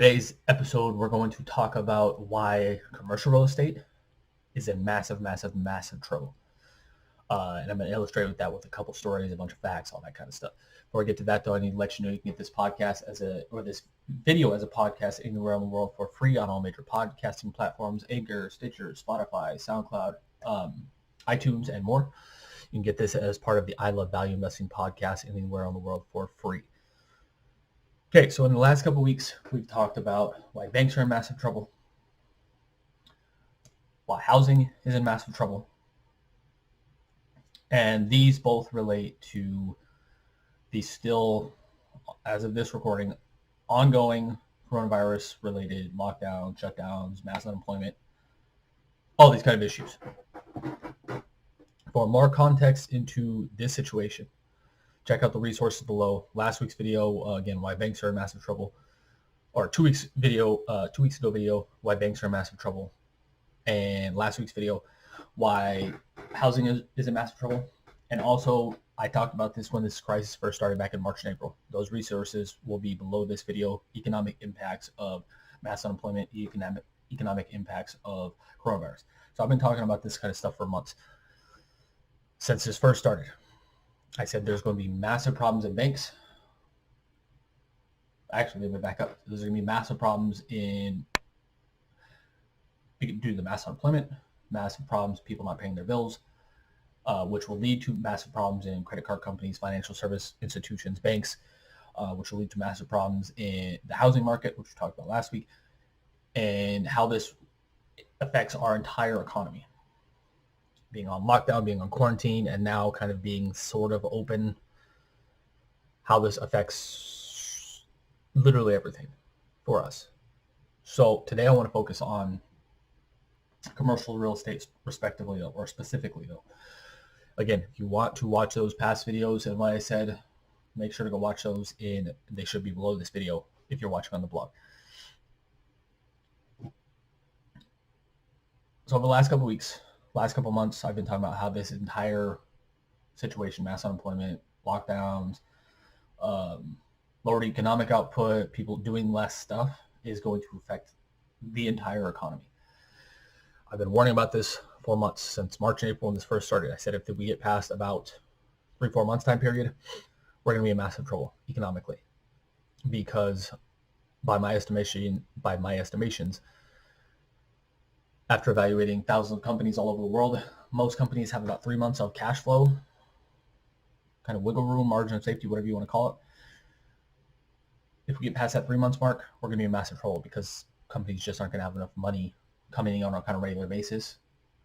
Today's episode, we're going to talk about why commercial real estate is in massive, massive, massive trouble. And I'm going to illustrate with that with a couple stories, a bunch of facts, all that kind of stuff. Before I get to that, though, I need to let you know you can get this podcast this video as a podcast anywhere in the world for free on all major podcasting platforms: Anchor, Stitcher, Spotify, SoundCloud, iTunes, and more. You can get this as part of the I Love Value Investing podcast anywhere in the world for free. Okay, so in the last couple of weeks, we've talked about why banks are in massive trouble, why housing is in massive trouble, and these both relate to the still, as of this recording, ongoing coronavirus-related lockdowns, shutdowns, mass unemployment, all these kind of issues. For more context into this situation, check out the resources below. Last week's video, again, why banks are in massive trouble, or 2 weeks ago video, why banks are in massive trouble, and last week's video, why housing is in massive trouble. And also, I talked about this when this crisis first started back in March and April. Those resources will be below this video. Economic impacts of mass unemployment, economic impacts of coronavirus. So I've been talking about this kind of stuff for months since this first started. I said there's going to be massive problems in banks. Actually, let me back up. There's going to be massive problems due to the mass unemployment, massive problems, people not paying their bills, which will lead to massive problems in credit card companies, financial service institutions, banks, which will lead to massive problems in the housing market, which we talked about last week, and how this affects our entire economy. Being on lockdown, being on quarantine, and now kind of being sort of open, how this affects literally everything for us. So today I want to focus on commercial real estate respectively, or specifically though. Again, if you want to watch those past videos and what I said, make sure to go watch those they should be below this video if you're watching on the blog. So over the last couple weeks, last couple months, I've been talking about how this entire situation, mass unemployment, lockdowns, lowered economic output, people doing less stuff, is going to affect the entire economy. I've been warning about this for months, since March and April when this first started. I said if we get past about 3-4 months time period, we're going to be in massive trouble economically, because by my estimations, after evaluating thousands of companies all over the world, most companies have about 3 months of cash flow, kind of wiggle room, margin of safety, whatever you want to call it. If we get past that 3 months mark, we're going to be in massive trouble, because companies just aren't going to have enough money coming in on a kind of regular basis,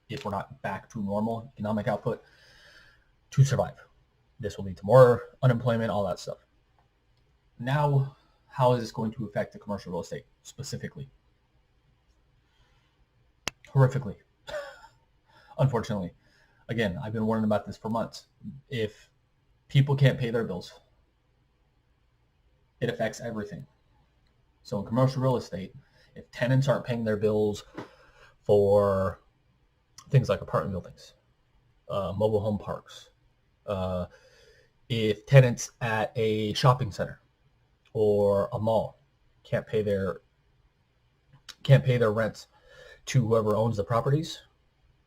if we're not back to normal economic output, to survive. This will lead to more unemployment, all that stuff. Now, how is this going to affect the commercial real estate specifically? Horrifically, unfortunately. Again, I've been warning about this for months. If people can't pay their bills, it affects everything. So in commercial real estate, if tenants aren't paying their bills for things like apartment buildings, mobile home parks, if tenants at a shopping center or a mall can't pay their rents to whoever owns the properties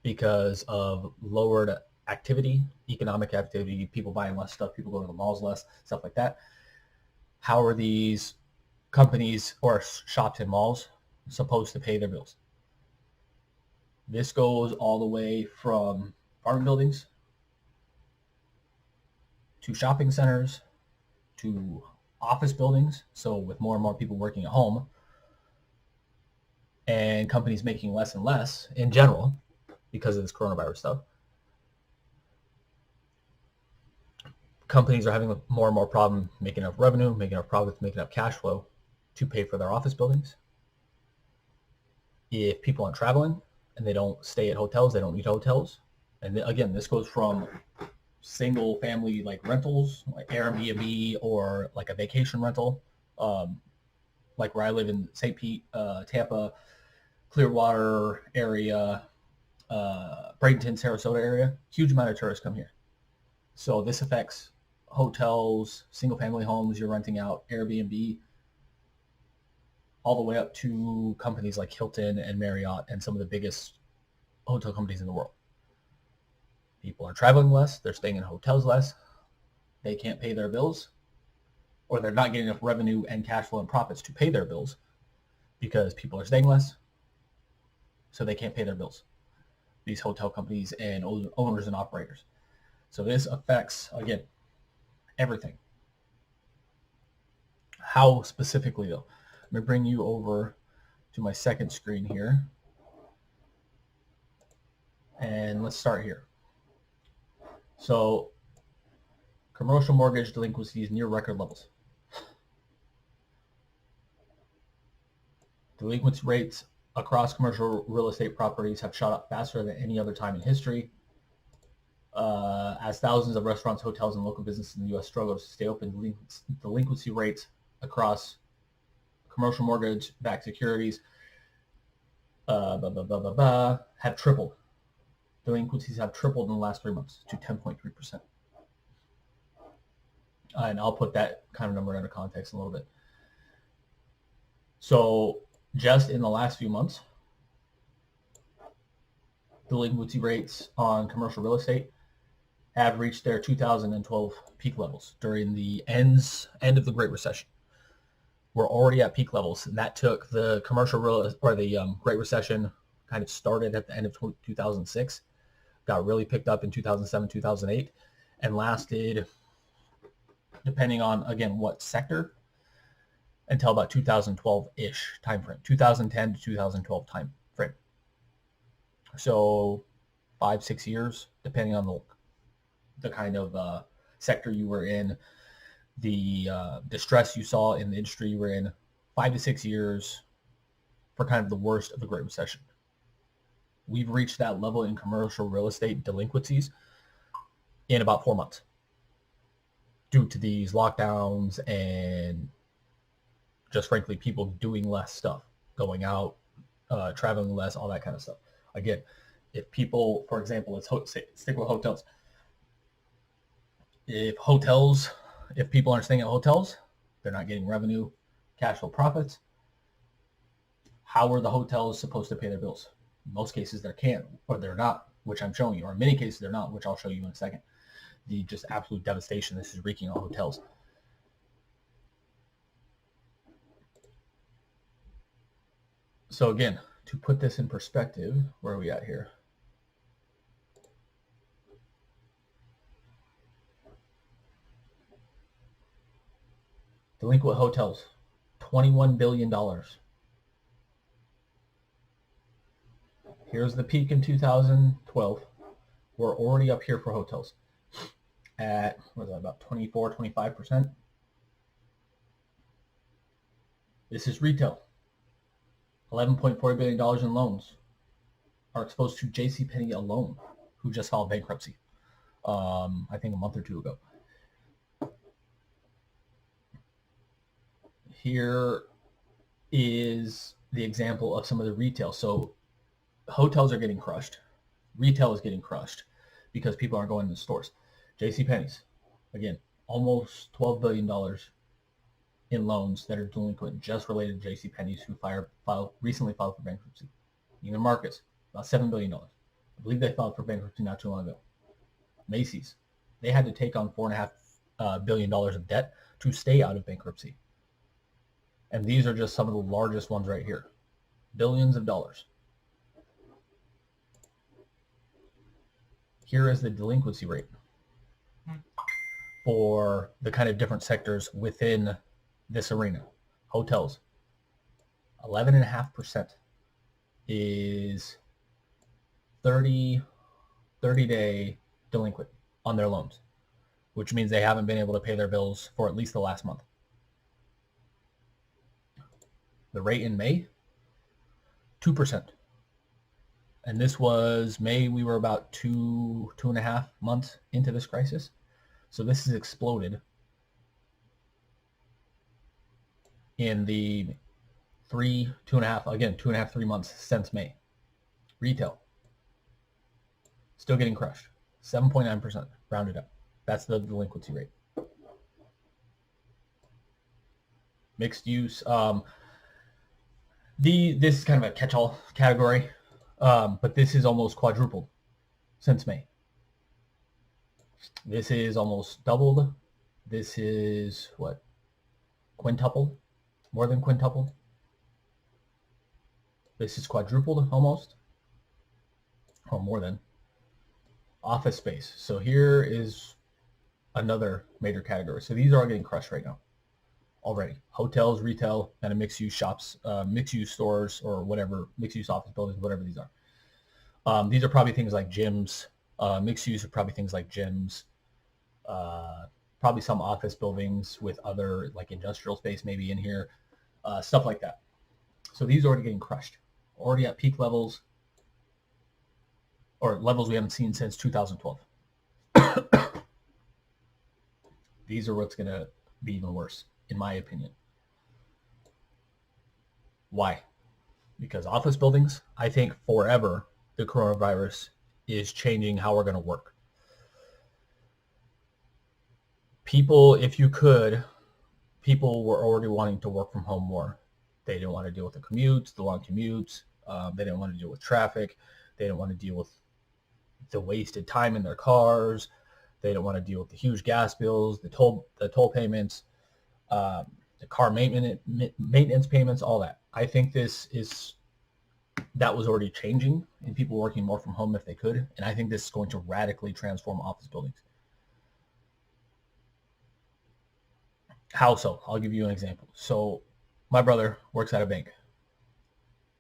because of lowered activity, economic activity, people buying less stuff, people going to the malls less, stuff like that. How are these companies or shops and malls supposed to pay their bills? This goes all the way from apartment buildings to shopping centers to office buildings. So with more and more people working at home, and companies making less and less in general because of this coronavirus stuff, companies are having more and more problem making enough revenue, making enough profits, making enough cash flow to pay for their office buildings. If people aren't traveling and they don't stay at hotels, they don't need hotels. And again, this goes from single family like rentals, like Airbnb, or like a vacation rental, like where I live in St. Pete, Tampa, Clearwater area, Bradenton, Sarasota area. Huge amount of tourists come here. So this affects hotels, single family homes you're renting out, Airbnb. all the way up to companies like Hilton and Marriott and some of the biggest hotel companies in the world. People are traveling less. They're staying in hotels less. They can't pay their bills, or they're not getting enough revenue and cash flow and profits to pay their bills because people are staying less, so they can't pay their bills. These hotel companies and owners and operators. So this affects, again, everything. How specifically, though? Let me bring you over to my second screen here. And let's start here. So commercial mortgage delinquencies near record levels. Delinquency rates across commercial real estate properties have shot up faster than any other time in history. As thousands of restaurants, hotels, and local businesses in the U.S. struggle to stay open, delinquency rates across commercial mortgage-backed securities have tripled. Delinquencies have tripled in the last 3 months to 10.3%. And I'll put that kind of number into context in a little bit. So just in the last few months, delinquency rates on commercial real estate have reached their 2012 peak levels during the end of the Great Recession. We're already at peak levels, and that took the Great Recession kind of started at the end of 2006, got really picked up in 2007, 2008, and lasted, depending on, again, what sector, until about 2012-ish time frame, 2010 to 2012 time frame. So 5-6 years, depending on the kind of sector you were in, the distress you saw in the industry you were in, 5 to 6 years for kind of the worst of the Great Recession. We've reached that level in commercial real estate delinquencies in about 4 months due to these lockdowns and just frankly people doing less stuff, going out, traveling less, all that kind of stuff. Again, if people, for example, stick with hotels. If people aren't staying at hotels, they're not getting revenue, cash flow, profits. How are the hotels supposed to pay their bills? In most cases, they can't, or they're not, which I'm showing you. Or in many cases, they're not, which I'll show you in a second. The just absolute devastation this is wreaking on hotels. So again, to put this in perspective, where are we at here? Delinquent hotels, $21 billion. Here's the peak in 2012. We're already up here for hotels at, what is that, about 24, 25%. This is retail. $11.4 billion in loans are exposed to JCPenney alone, who just filed bankruptcy, I think a month or two ago. Here is the example of some of the retail. So hotels are getting crushed. Retail is getting crushed because people aren't going to the stores. JCPenney's, again, almost $12 billion in loans that are delinquent just related to JCPenney's, who recently filed for bankruptcy. Neiman Marcus, about $7 billion. I believe they filed for bankruptcy not too long ago. Macy's, they had to take on $4.5 billion of debt to stay out of bankruptcy. And these are just some of the largest ones right here. Billions of dollars. Here is the delinquency rate for the kind of different sectors within this arena. Hotels, 11.5% is 30-day delinquent on their loans, which means they haven't been able to pay their bills for at least the last month. The rate in May, 2%. And this was May. We were about 2.5 months into this crisis. So this has exploded in the 2.5, 3 months since May. Retail, still getting crushed. 7.9%, rounded up. That's the delinquency rate. Mixed use, This is kind of a catch-all category, but this is almost quadrupled since May. This is almost doubled. This is what? Quintupled? More than quintupled? This is quadrupled almost, or more than. Office space. So here is another major category. So these are all getting crushed right now already. Hotels, retail, and mixed-use shops, mixed-use stores, or whatever, mixed-use office buildings, whatever these are. These are probably things like gyms. Mixed-use are probably things like gyms. Probably some office buildings with other like industrial space maybe in here, stuff like that. So these are already getting crushed, already at peak levels, or levels we haven't seen since 2012. These are what's going to be even worse, in my opinion. Why? Because office buildings, I think forever, the coronavirus is changing how we're going to work. People, if you could, people were already wanting to work from home more. They didn't want to deal with the commutes, the long commutes. They didn't want to deal with traffic. They didn't want to deal with the wasted time in their cars. They didn't want to deal with the huge gas bills, the toll payments, the car maintenance payments, all that. I think that was already changing and people working more from home if they could. And I think this is going to radically transform office buildings. How so? I'll give you an example. So my brother works at a bank.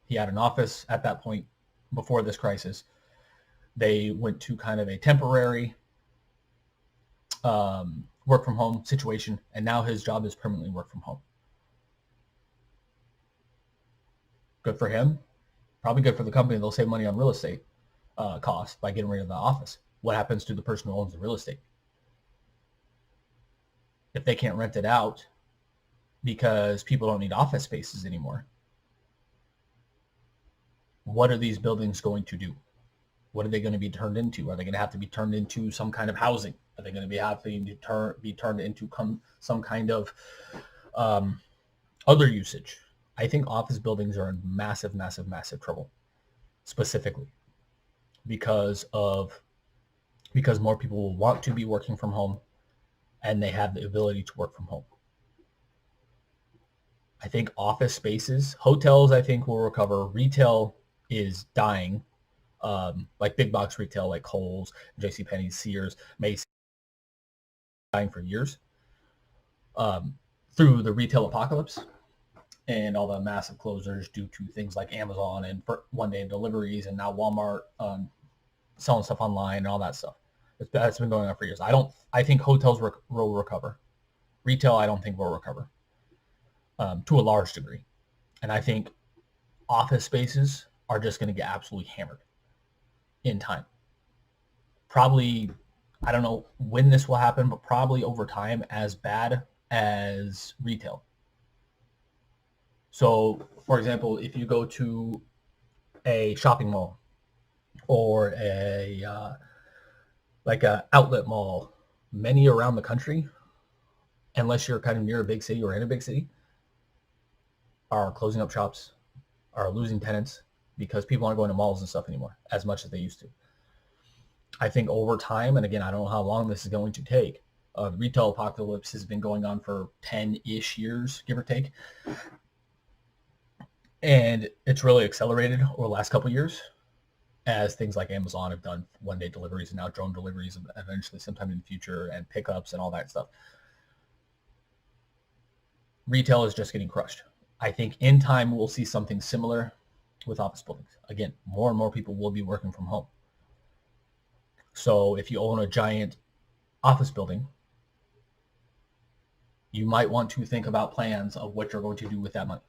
He had an office at that point before this crisis. They went to kind of a temporary work from home situation, and now his job is permanently work from home. Good for him. Probably good for the company. They'll save money on real estate costs by getting rid of the office. What happens to the person who owns the real estate? If they can't rent it out because people don't need office spaces anymore, what are these buildings going to do? What are they going to be turned into? Are they going to have to be turned into some kind of housing? Are they going to be having to be turned into some kind of other usage? I think office buildings are in massive, massive, massive trouble, specifically because more people will want to be working from home, and they have the ability to work from home. I think office spaces, hotels, I think will recover. Retail is dying. Like big box retail, like Kohl's, JCPenney, Sears, Macy's, dying for years through the retail apocalypse and all the massive closures due to things like Amazon and one-day deliveries, and now Walmart selling stuff online and all that stuff. That's been going on for years. I think hotels will recover. Retail, I don't think will recover to a large degree, and I think office spaces are just going to get absolutely hammered in time. Probably, I don't know when this will happen, but probably over time, as bad as retail. So, for example, if you go to a shopping mall or like a outlet mall, many around the country, unless you're kind of near a big city or in a big city, are closing up shops, are losing tenants because people aren't going to malls and stuff anymore as much as they used to. I think over time, and again, I don't know how long this is going to take, the retail apocalypse has been going on for 10-ish years, give or take. And it's really accelerated over the last couple of years as things like Amazon have done one-day deliveries and now drone deliveries eventually sometime in the future, and pickups and all that stuff. Retail is just getting crushed. I think in time we'll see something similar with office buildings. Again, more and more people will be working from home. So if you own a giant office building, you might want to think about plans of what you're going to do with that money,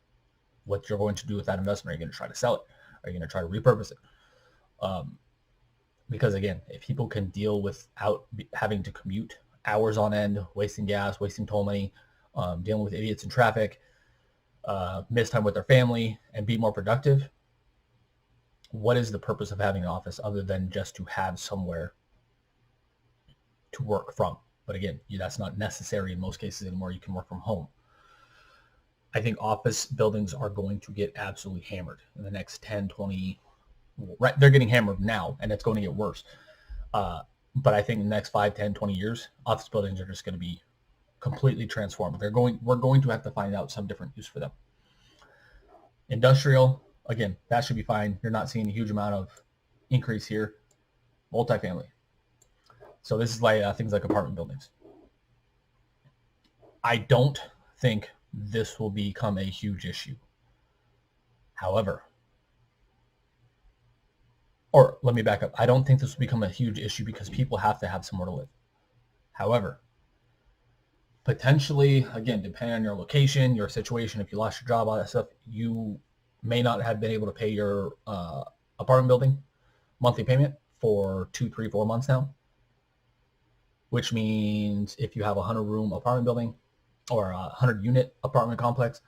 what you're going to do with that investment. Are you going to try to sell it? Are you going to try to repurpose it? Because again, if people can deal without having to commute hours on end, wasting gas, wasting toll money, dealing with idiots in traffic, miss time with their family, and be more productive, what is the purpose of having an office other than just to have somewhere to work from? But again, that's not necessary in most cases anymore. You can work from home. I think office buildings are going to get absolutely hammered in the next 10, 20. Right, they're getting hammered now, and it's going to get worse. But I think in the next 5, 10, 20 years, office buildings are just going to be completely transformed. We're going to have to find out some different use for them. Industrial, again, that should be fine. You're not seeing a huge amount of increase here. Multifamily. So this is like things like apartment buildings. I don't think this will become a huge issue. However, or let me back up. I don't think this will become a huge issue because people have to have somewhere to live. However, potentially, again, depending on your location, your situation, if you lost your job, all that stuff, you may not have been able to pay your apartment building monthly payment for 2, 3, 4 months now, which means if you have a 100-room apartment building or a 100-unit apartment complex,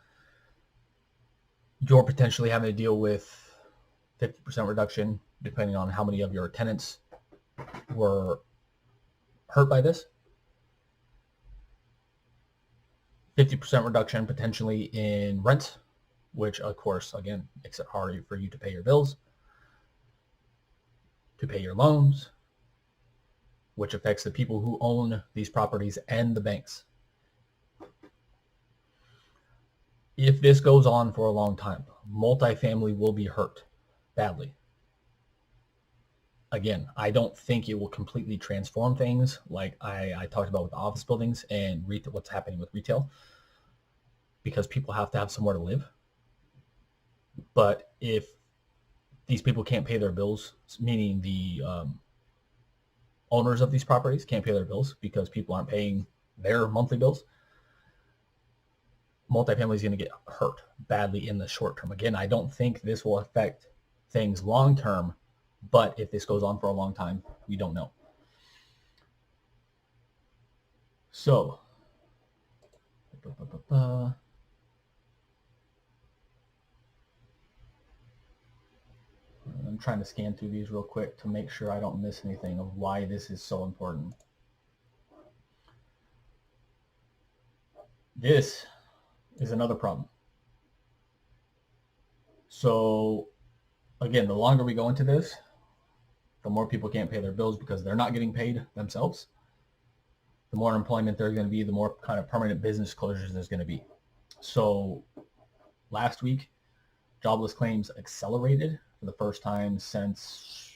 you're potentially having to deal with 50% reduction, depending on how many of your tenants were hurt by this. 50% reduction potentially in rent, which of course, again, makes it harder for you to pay your bills, to pay your loans, which affects the people who own these properties and the banks. If this goes on for a long time, multifamily will be hurt badly. Again, I don't think it will completely transform things like I talked about with the office buildings and what's happening with retail, because people have to have somewhere to live. But if these people can't pay their bills, meaning the owners of these properties can't pay their bills because people aren't paying their monthly bills, multifamily is going to get hurt badly in the short term. Again, I don't think this will affect things long term, but if this goes on for a long time, we don't know. So, I'm trying to scan through these real quick to make sure I don't miss anything of why this is so important. This is another problem. So again, the longer we go into this, the more people can't pay their bills because they're not getting paid themselves. The more unemployment there's going to be, the more kind of permanent business closures there's going to be. So last week, jobless claims accelerated for the first time since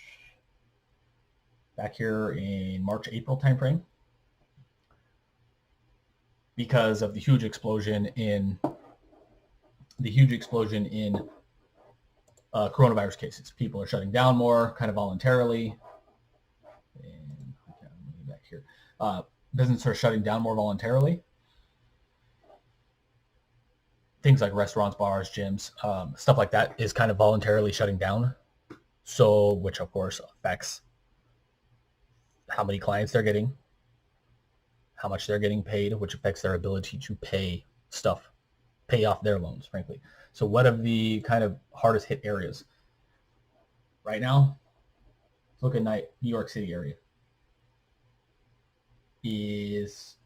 back here in March, April timeframe, because of the huge explosion in coronavirus cases. People are shutting down more, kind of voluntarily. And back here, businesses are shutting down more voluntarily. Things like restaurants, bars, gyms, stuff like that is kind of voluntarily shutting down. So, which of course affects how many clients they're getting, how much they're getting paid, which affects their ability to pay off their loans, frankly. So what are the kind of hardest hit areas? Right now, look at New York City area is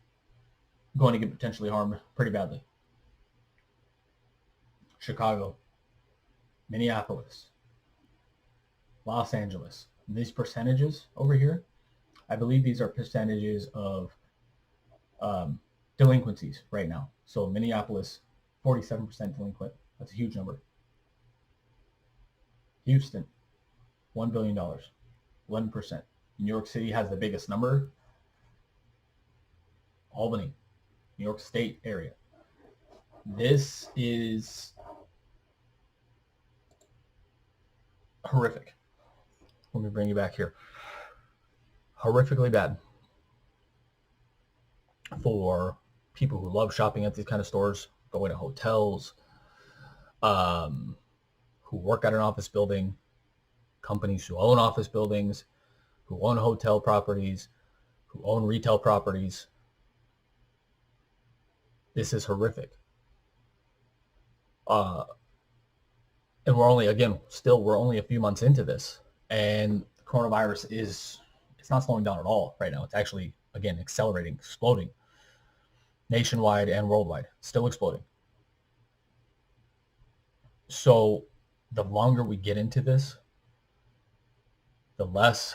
going to get potentially harmed pretty badly. Chicago, Minneapolis, Los Angeles. And these percentages over here, I believe these are percentages of delinquencies right now. So Minneapolis, 47% delinquent. That's a huge number. Houston, $1 billion, 11%. New York City has the biggest number. Albany, New York State area. This is horrific. Let me bring you back here. Horrifically bad for people who love shopping at these kind of stores, going to hotels, who work at an office building, companies who own office buildings, who own hotel properties, who own retail properties. This is horrific. And we're only a few months into this, and coronavirus it's not slowing down at all right now. It's actually, again, accelerating, exploding nationwide and worldwide, still exploding. So the longer we get into this, the less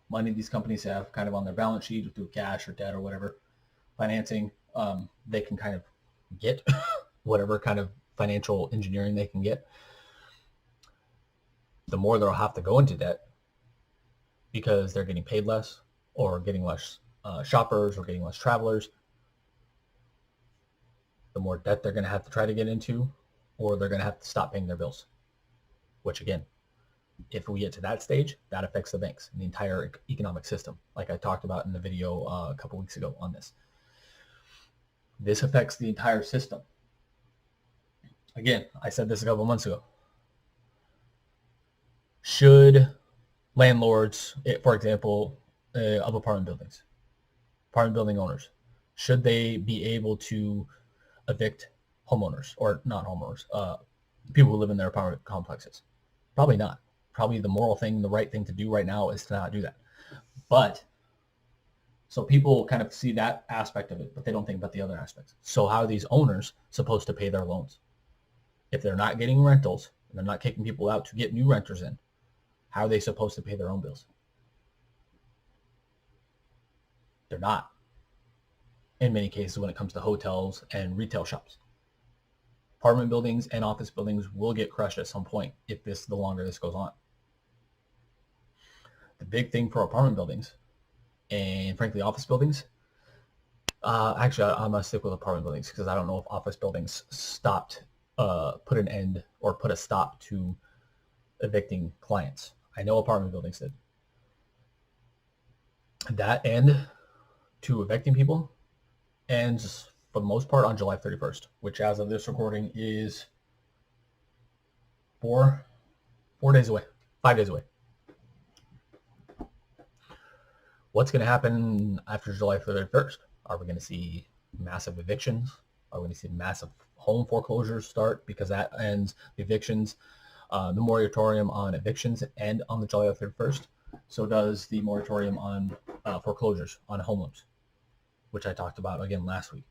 money these companies have kind of on their balance sheet through cash or debt or whatever financing. They can kind of get whatever kind of financial engineering they can get. The more they'll have to go into debt because they're getting paid less or getting less shoppers or getting less travelers. The more debt they're going to have to try to get into, or they're going to have to stop paying their bills, which again, if we get to that stage, that affects the banks and the entire economic system, like I talked about in the video a couple weeks ago on this. This affects the entire system. Again, I said this a couple months ago. Should landlords, for example, of apartment building owners, should they be able to evict homeowners, or not homeowners, people who live in their apartment complexes? Probably not. Probably the moral thing, the right thing to do right now is to not do that. But so people kind of see that aspect of it, but they don't think about the other aspects. So how are these owners supposed to pay their loans? If they're not getting rentals and they're not kicking people out to get new renters in, how are they supposed to pay their own bills? They're not. In many cases, when it comes to hotels and retail shops, apartment buildings and office buildings will get crushed at some point if the longer this goes on. The big thing for apartment buildings and frankly office buildings, actually I'm gonna stick with apartment buildings because I don't know if office buildings put an end or put a stop to evicting clients. I know apartment buildings did. That end to evicting people ends for the most part on July 31st, which as of this recording is 4 days away, 5 days away. What's going to happen after July 31st? Are we going to see massive evictions? Are we going to see massive home foreclosures start because that ends the evictions? The moratorium on evictions end on the July 31st. So does the moratorium on foreclosures on home loans, which I talked about again last week.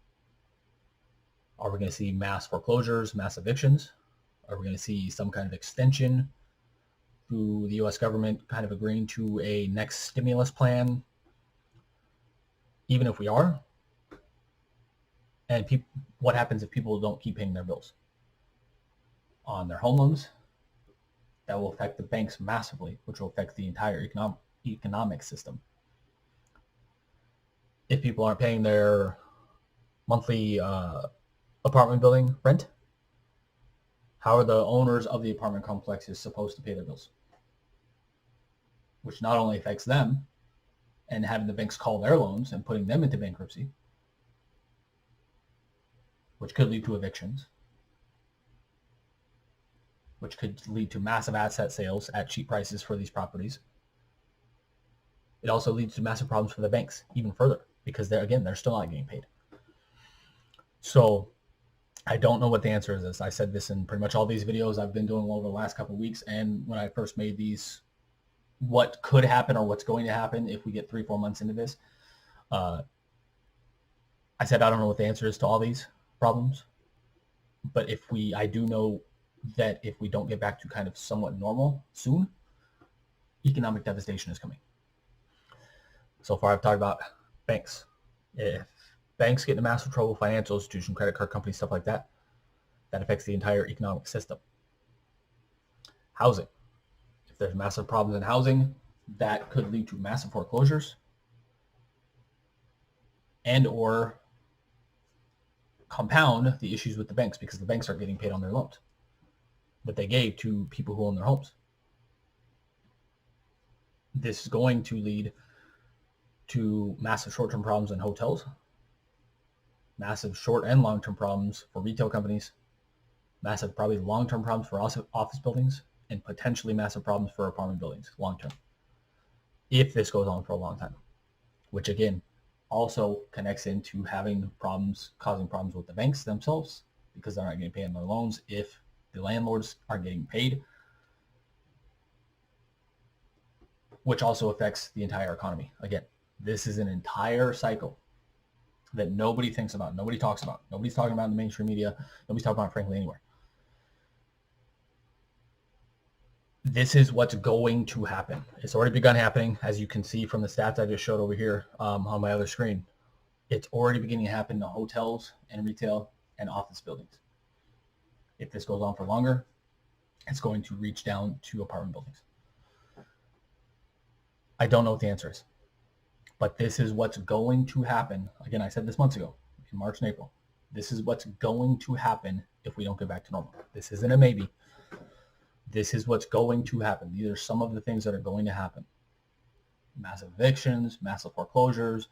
Are we going to see mass foreclosures, mass evictions? Are we going to see some kind of extension through the U.S. government kind of agreeing to a next stimulus plan? Even if we are, and what happens if people don't keep paying their bills on their home loans? That will affect the banks massively, which will affect the entire economic system. If people aren't paying their monthly apartment building rent, how are the owners of the apartment complexes supposed to pay their bills? Which not only affects them and having the banks call their loans and putting them into bankruptcy, which could lead to evictions, which could lead to massive asset sales at cheap prices for these properties. It also leads to massive problems for the banks even further because they're still not getting paid. So I don't know what the answer is. I said this in pretty much all these videos I've been doing over the last couple of weeks, and when I first made these, what could happen or what's going to happen if we get 3-4 months into this, I said I don't know what the answer is to all these problems, but I do know that if we don't get back to kind of somewhat normal soon, economic devastation is coming. So far I've talked about banks. If banks get into massive trouble, financial institutions, credit card companies, stuff like that, that affects the entire economic system. Housing. If there's massive problems in housing, that could lead to massive foreclosures and or compound the issues with the banks because the banks aren't getting paid on their loans that they gave to people who own their homes. This is going to lead to massive short-term problems in hotels, massive short and long-term problems for retail companies, massive probably long-term problems for office buildings, and potentially massive problems for apartment buildings long-term if this goes on for a long time, which again also connects into causing problems with the banks themselves because they're not getting paid on their loans. If the landlords aren't getting paid, which also affects the entire economy. Again, this is an entire cycle that nobody thinks about, nobody talks about, nobody's talking about in the mainstream media, nobody's talking about it, frankly, anywhere. This is what's going to happen. It's already begun happening, as you can see from the stats I just showed over here on my other screen. It's already beginning to happen to hotels and retail and office buildings. If this goes on for longer, it's going to reach down to apartment buildings. I don't know what the answer is, but this is what's going to happen. Again, I said this months ago, in March and April. This is what's going to happen if we don't get back to normal. This isn't a maybe. This is what's going to happen. These are some of the things that are going to happen. Massive evictions, massive foreclosures,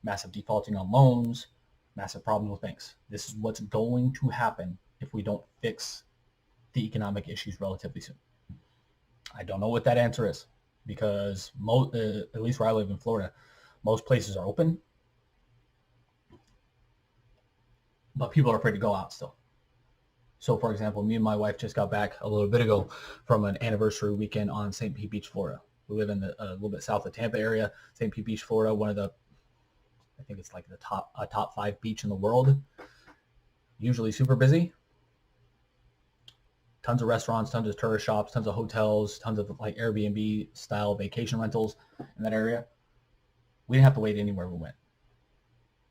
massive defaulting on loans, massive problems with banks. This is what's going to happen if we don't fix the economic issues relatively soon. I don't know what that answer is because at least where I live in Florida, most places are open, but people are afraid to go out still. So, for example, me and my wife just got back a little bit ago from an anniversary weekend on St. Pete Beach, Florida. We live in a little bit south of Tampa area, St. Pete Beach, Florida, one of the, I think it's like the top 5 beach in the world. Usually super busy. Tons of restaurants, tons of tourist shops, tons of hotels, tons of like Airbnb style vacation rentals in that area. We didn't have to wait anywhere we went,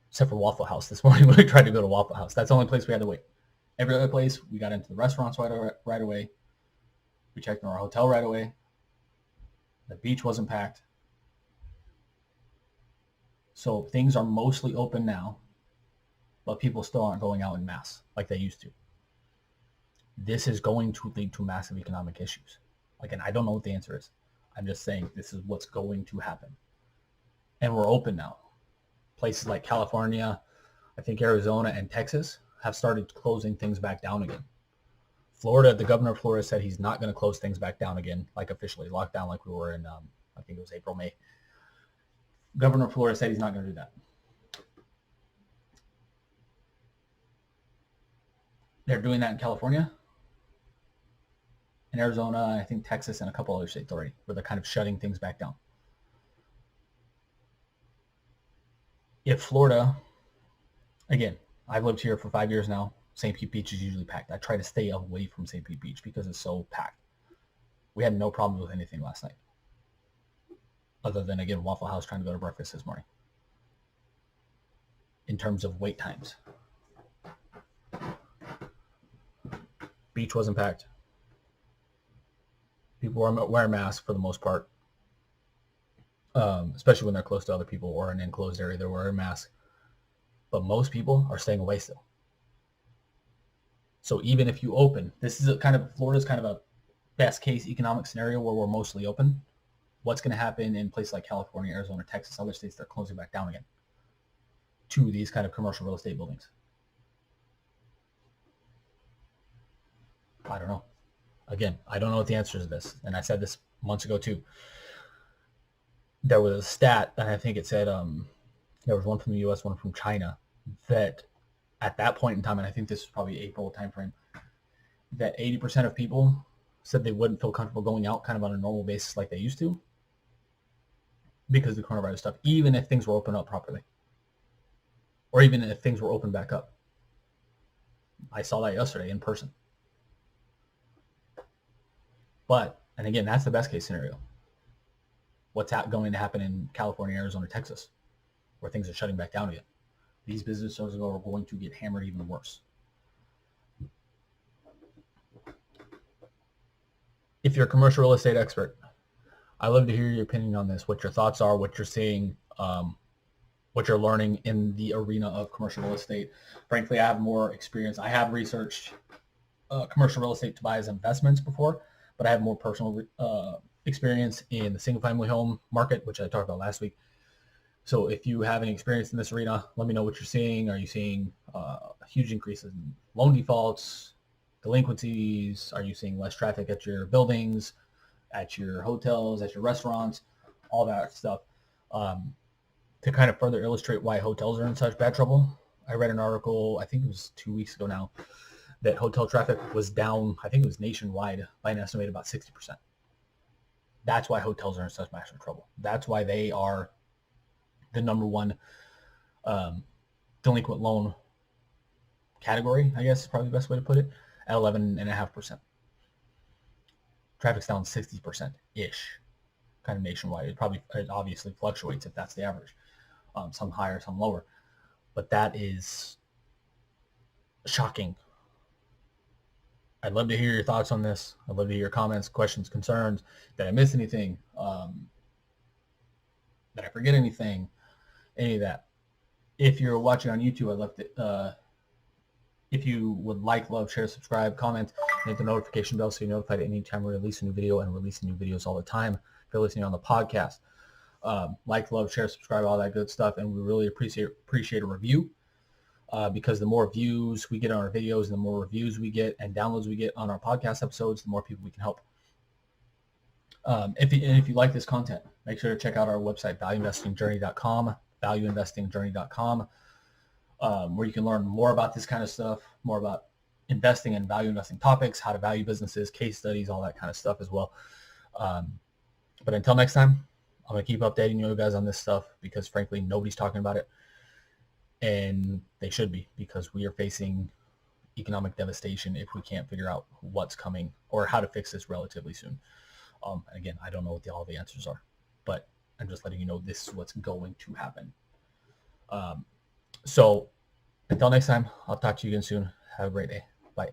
except for Waffle House this morning when we tried to go to Waffle House. That's the only place we had to wait. Every other place, we got into the restaurants right away. We checked in our hotel right away. The beach wasn't packed. So things are mostly open now, but people still aren't going out en masse like they used to. This is going to lead to massive economic issues. Again, I don't know what the answer is. I'm just saying this is what's going to happen. And we're open now. Places like California, I think Arizona and Texas have started closing things back down again. Florida, the governor of Florida said he's not going to close things back down again, like officially locked down like we were in, I think it was April, May. Governor of Florida said he's not going to do that. They're doing that in California, in Arizona, I think Texas, and a couple other states already, where they're kind of shutting things back down. If Florida, again, I've lived here for 5 years now. St. Pete Beach is usually packed. I try to stay away from St. Pete Beach because it's so packed. We had no problems with anything last night. Other than, again, Waffle House trying to go to breakfast this morning. In terms of wait times. Beach wasn't packed. People were wearing masks for the most part. Especially when they're close to other people or in an enclosed area, they're wearing masks. But most people are staying away still. So even if you open, this is Florida's kind of a best case economic scenario where we're mostly open. What's going to happen in places like California, Arizona, Texas, other states that are closing back down again to these kind of commercial real estate buildings? I don't know. Again, I don't know what the answer to this. And I said this months ago too. There was a stat, and I think it said there was one from the U.S., one from China, that at that point in time, and I think this was probably April timeframe, that 80% of people said they wouldn't feel comfortable going out kind of on a normal basis like they used to because of the coronavirus stuff, even if things were open up properly, or even if things were open back up. I saw that yesterday in person. But, and again, that's the best case scenario. What's going to happen in California, Arizona, Texas, where things are shutting back down again? These businesses are going to get hammered even worse. If you're a commercial real estate expert, I'd love to hear your opinion on this, what your thoughts are, what you're seeing, what you're learning in the arena of commercial real estate. Frankly, I have more experience. I have researched commercial real estate to buy as investments before, but I have more personal experience in the single-family home market, which I talked about last week. So if you have any experience in this arena, let me know what you're seeing. Are you seeing huge increases in loan defaults, delinquencies? Are you seeing less traffic at your buildings, at your hotels, at your restaurants, all that stuff? To kind of further illustrate why hotels are in such bad trouble, I read an article, I think it was 2 weeks ago now, that hotel traffic was down, I think it was nationwide, by an estimated about 60%. That's why hotels are in such massive trouble. That's why they are the number one delinquent loan category, I guess is probably the best way to put it, at 11.5%. traffic's down 60%-ish, kind of nationwide. It obviously fluctuates if that's the average. Some higher, some lower. But that is shocking. I'd love to hear your thoughts on this. I'd love to hear your comments, questions, concerns. Did I miss anything? Did I forget anything? Any of that. If you're watching on YouTube, I'd love to, if you would like, love, share, subscribe, comment, hit the notification bell so you're notified anytime we release a new video, and releasing new videos all the time. If you're listening on the podcast, like, love, share, subscribe, all that good stuff. And we really appreciate a review. Because the more views we get on our videos, and the more reviews we get and downloads we get on our podcast episodes, the more people we can help. If you like this content, make sure to check out our website, valueinvestingjourney.com, valueinvestingjourney.com, where you can learn more about this kind of stuff, more about investing and value investing topics, how to value businesses, case studies, all that kind of stuff as well. But until next time, I'm going to keep updating you guys on this stuff because, frankly, nobody's talking about it. And they should be, because we are facing economic devastation if we can't figure out what's coming or how to fix this relatively soon. Again, I don't know what all the answers are, but I'm just letting you know this is what's going to happen. So until next time, I'll talk to you again soon. Have a great day. Bye.